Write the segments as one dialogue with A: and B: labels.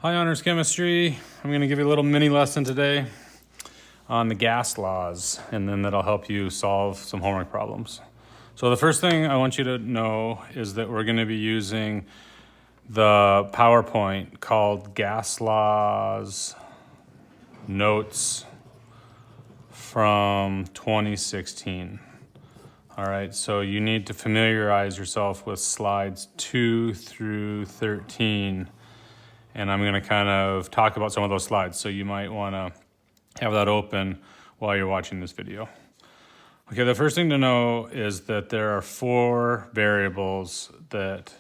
A: Hi, Honors Chemistry. I'm going to give you a little mini lesson today on the gas laws, and then that'll help you solve some homework problems. So the first thing I want you to know is that we're going to be using the PowerPoint called Gas Laws Notes from 2016. All right, so you need to familiarize yourself with slides 2 through 13. And I'm going to kind of talk about some of those slides. So you might want to have that open while you're watching this video. Okay, the first thing to know is that there are 4 variables that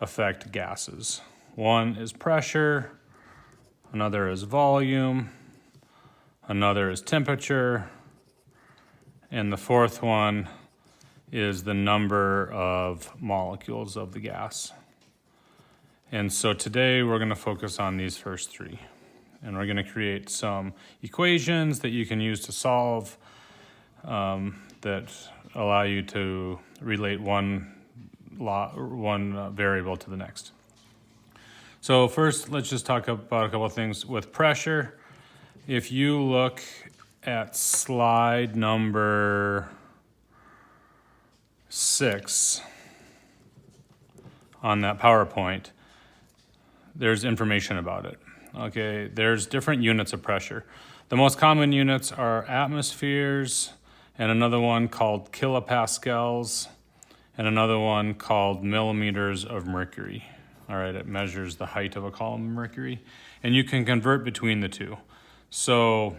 A: affect gases. One is pressure, another is volume, another is temperature, and the fourth one is the number of molecules of the gas. And so today we're going to focus on these first 3. And we're going to create some equations that you can use to solve that allow you to relate one variable to the next. So first, let's just talk about a couple of things. With pressure, if you look at slide number 6 on that PowerPoint, there's information about it. Okay, there's different units of pressure. The most common units are atmospheres, and another one called kilopascals, and another one called millimeters of mercury. All right, it measures the height of a column of mercury, and you can convert between the two. So,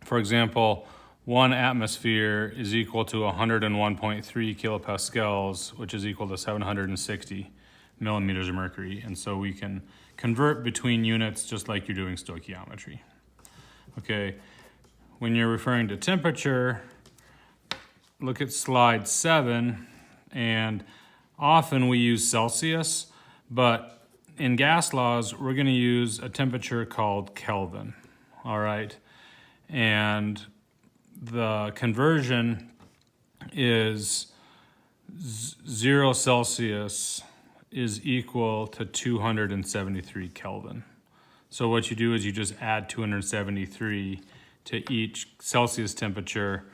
A: for example, 1 atmosphere is equal to 101.3 kilopascals, which is equal to 760 millimeters of mercury. And so we can convert between units just like you're doing stoichiometry. Okay, when you're referring to temperature, look at slide 7, and often we use Celsius, but in gas laws, we're going to use a temperature called Kelvin. All right, and the conversion is 0 Celsius is equal to 273 Kelvin. So what you do is you just add 273 to each Celsius temperature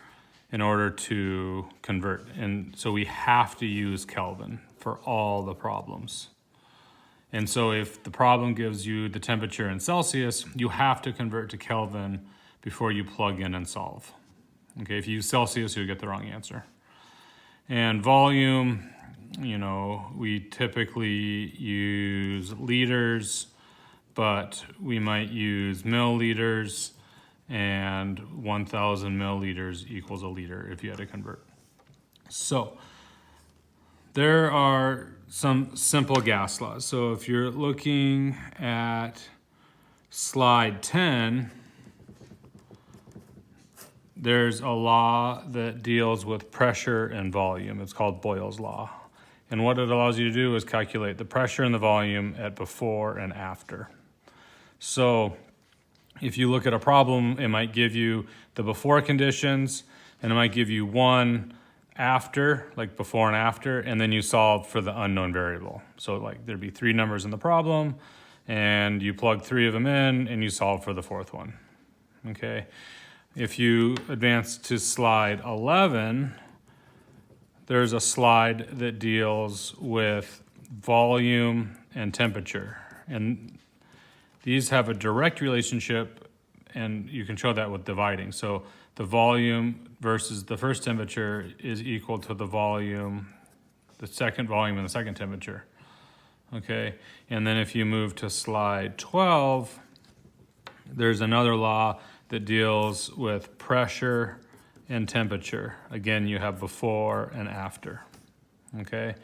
A: in order to convert. And so we have to use Kelvin for all the problems. And so if the problem gives you the temperature in Celsius, you have to convert to Kelvin before you plug in and solve. Okay, if you use Celsius, you'll get the wrong answer. And volume, we typically use liters, but we might use milliliters, and 1,000 milliliters equals a liter if you had to convert. So there are some simple gas laws. So if you're looking at slide 10, there's a law that deals with pressure and volume. It's called Boyle's law. And what it allows you to do is calculate the pressure and the volume at before and after. So if you look at a problem, it might give you the before conditions, and it might give you one after, like before and after, and then you solve for the unknown variable. So like there'd be 3 numbers in the problem, and you plug 3 of them in, and you solve for the 4th one. Okay. If you advance to slide 11, there's a slide that deals with volume and temperature. And these have a direct relationship, and you can show that with dividing. So the volume versus the first temperature is equal to the volume, the second volume and the second temperature. Okay, and then if you move to slide 12, there's another law that deals with pressure and temperature. Again, you have before and after, okay?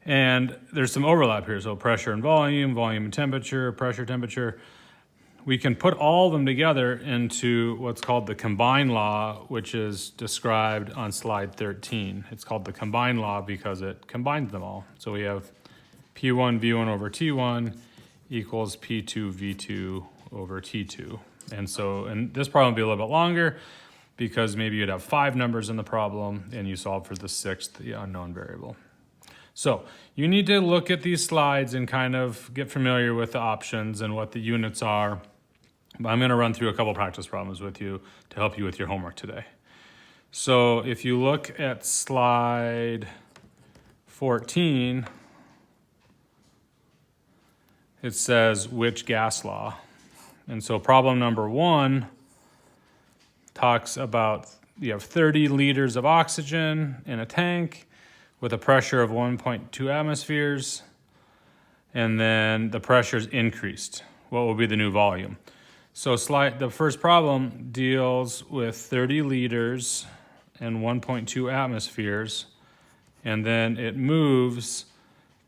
A: And there's some overlap here. So pressure and volume, volume and temperature, pressure, temperature. We can put all of them together into what's called the combined law, which is described on slide 13. It's called the combined law because it combines them all. So we have P1 V1 over T1 equals P2 V2 over T2. And this problem will be a little bit longer, because maybe you'd have 5 numbers in the problem and you solve for the 6th, the unknown variable. So you need to look at these slides and kind of get familiar with the options and what the units are. But I'm going to run through a couple practice problems with you to help you with your homework today. So if you look at slide 14, it says which gas law. And so problem number 1 talks about you have 30 liters of oxygen in a tank with a pressure of 1.2 atmospheres, and then the pressure is increased. What will be the new volume? So the first problem deals with 30 liters and 1.2 atmospheres, and then it moves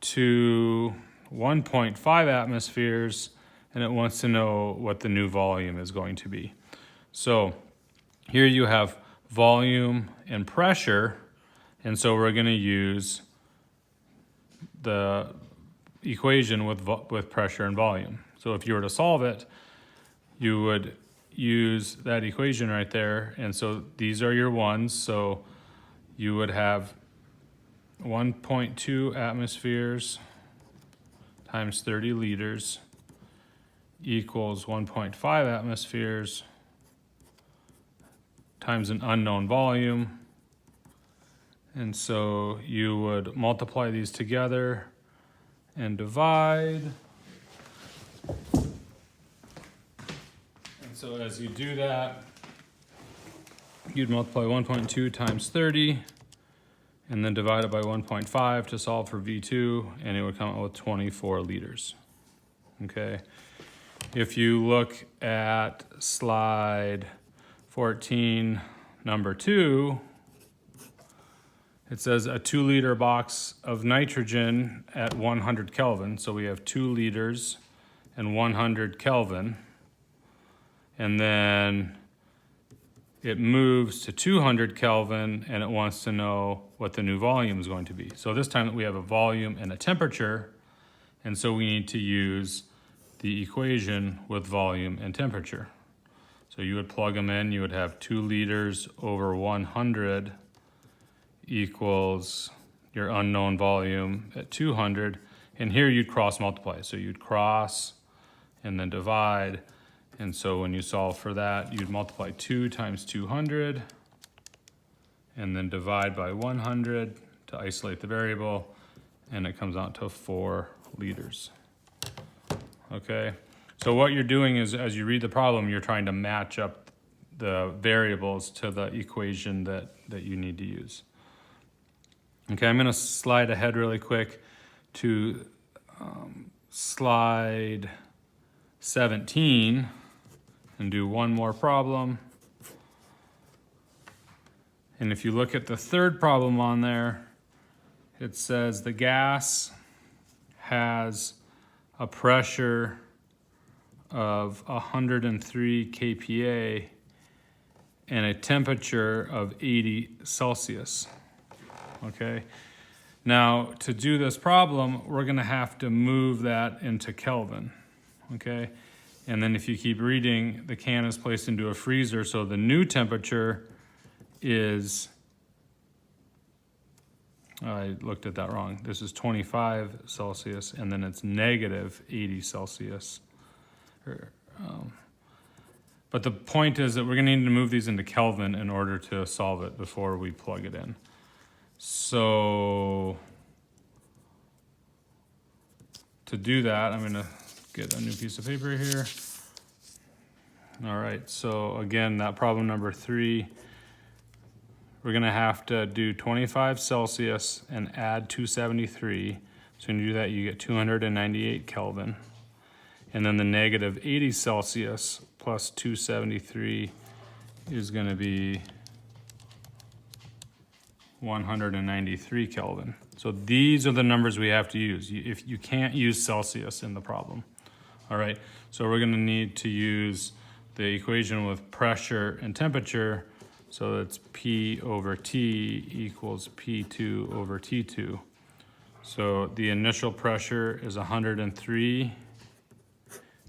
A: to 1.5 atmospheres, and it wants to know what the new volume is going to be. So here you have volume and pressure, and so we're going to use the equation with pressure and volume. So if you were to solve it, you would use that equation right there, and so these are your ones, so you would have 1.2 atmospheres times 30 liters equals 1.5 atmospheres times an unknown volume. And so you would multiply these together and divide. And so as you do that, you'd multiply 1.2 times 30 and then divide it by 1.5 to solve for V2, and it would come out with 24 liters. Okay. If you look at slide 14, number 2, it says a 2-liter box of nitrogen at 100 Kelvin. So we have 2 liters and 100 Kelvin. And then it moves to 200 Kelvin, and it wants to know what the new volume is going to be. So this time we have a volume and a temperature, and so we need to use the equation with volume and temperature. So you would plug them in. You would have 2 liters over 100 equals your unknown volume at 200. And here you'd cross multiply. So you'd cross and then divide. And so when you solve for that, you'd multiply 2 times 200 and then divide by 100 to isolate the variable. And it comes out to 4 liters. Okay, so what you're doing is, as you read the problem, you're trying to match up the variables to the equation that you need to use. Okay, I'm going to slide ahead really quick to slide 17 and do one more problem. And if you look at the third problem on there, it says the gas has a pressure of 103 kPa and a temperature of 80 Celsius. Okay. Now, to do this problem, we're going to have to move that into Kelvin. Okay. And then if you keep reading, the can is placed into a freezer, so the new temperature is, I looked at that wrong. This is 25 Celsius, and then it's negative 80 Celsius. But the point is that we're going to need to move these into Kelvin in order to solve it before we plug it in. So to do that, I'm going to get a new piece of paper here. All right, so again, that problem number 3, we're going to have to do 25 Celsius and add 273. So when you do that, you get 298 Kelvin. And then the negative 80 Celsius plus 273 is going to be 193 Kelvin. So these are the numbers we have to use. If you can't use Celsius in the problem. All right, so we're going to need to use the equation with pressure and temperature. So it's P over T equals P2 over T2. So the initial pressure is 103.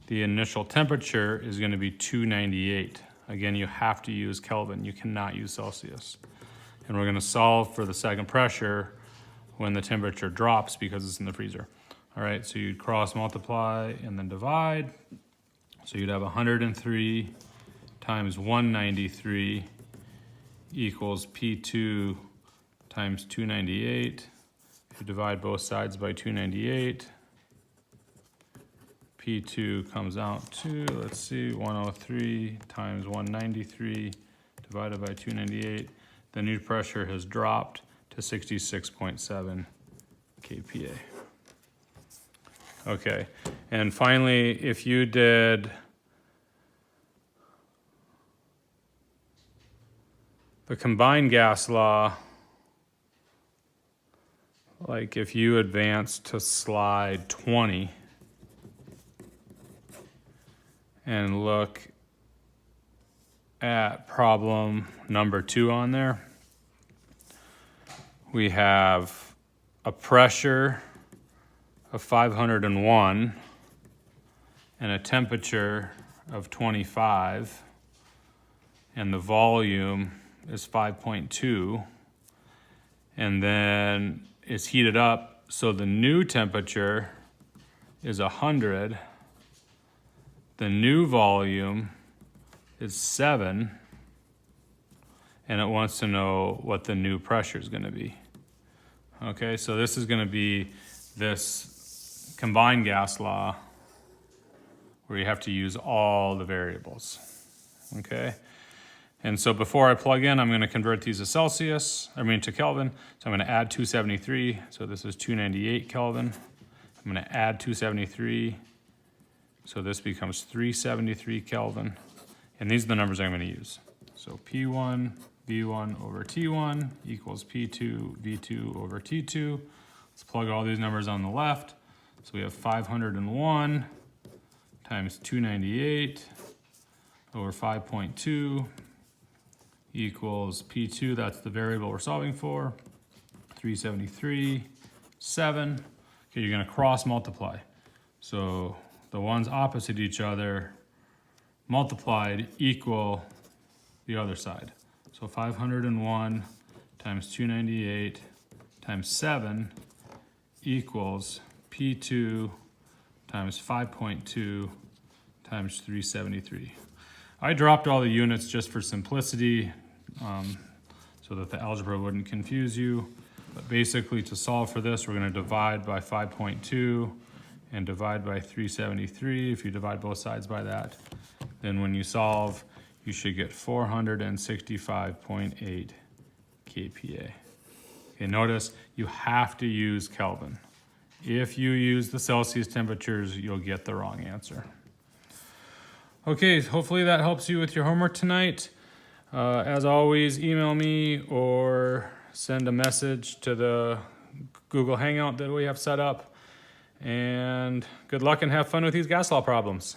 A: The initial temperature is going to be 298. Again, you have to use Kelvin. You cannot use Celsius. And we're going to solve for the second pressure when the temperature drops because it's in the freezer. All right, so you'd cross multiply and then divide. So you'd have 103 times 193 equals P2 times 298. If you divide both sides by 298, P2 comes out to, let's see, 103 times 193 divided by 298. The new pressure has dropped to 66.7 kPa. Okay, and finally, if you did the combined gas law, like if you advance to slide 20 and look at problem number 2 on there, we have a pressure of 501 and a temperature of 25, and the volume is 5.2, and then it's heated up, so the new temperature is 100, the new volume is 7, and it wants to know what the new pressure is going to be. Okay, so this is going to be this combined gas law where you have to use all the variables. Okay, and so before I plug in, I'm going to convert these to to Kelvin. So I'm going to add 273. So this is 298 Kelvin. I'm going to add 273. So this becomes 373 Kelvin. And these are the numbers I'm going to use. So P1 V1 over T1 equals P2 V2 over T2. Let's plug all these numbers on the left. So we have 501 times 298 over 5.2 equals P2, that's the variable we're solving for, 373, 7. Okay, you're going to cross multiply. So the ones opposite each other multiplied equal the other side. So 501 times 298 times 7 equals P2 times 5.2 times 373. I dropped all the units just for simplicity, so that the algebra wouldn't confuse you. But basically, to solve for this, we're going to divide by 5.2 and divide by 373. If you divide both sides by that, then when you solve, you should get 465.8 kPa. Okay, notice you have to use Kelvin. If you use the Celsius temperatures, you'll get the wrong answer. Okay, hopefully that helps you with your homework tonight. As always, email me or send a message to the Google Hangout that we have set up. And good luck and have fun with these gas law problems.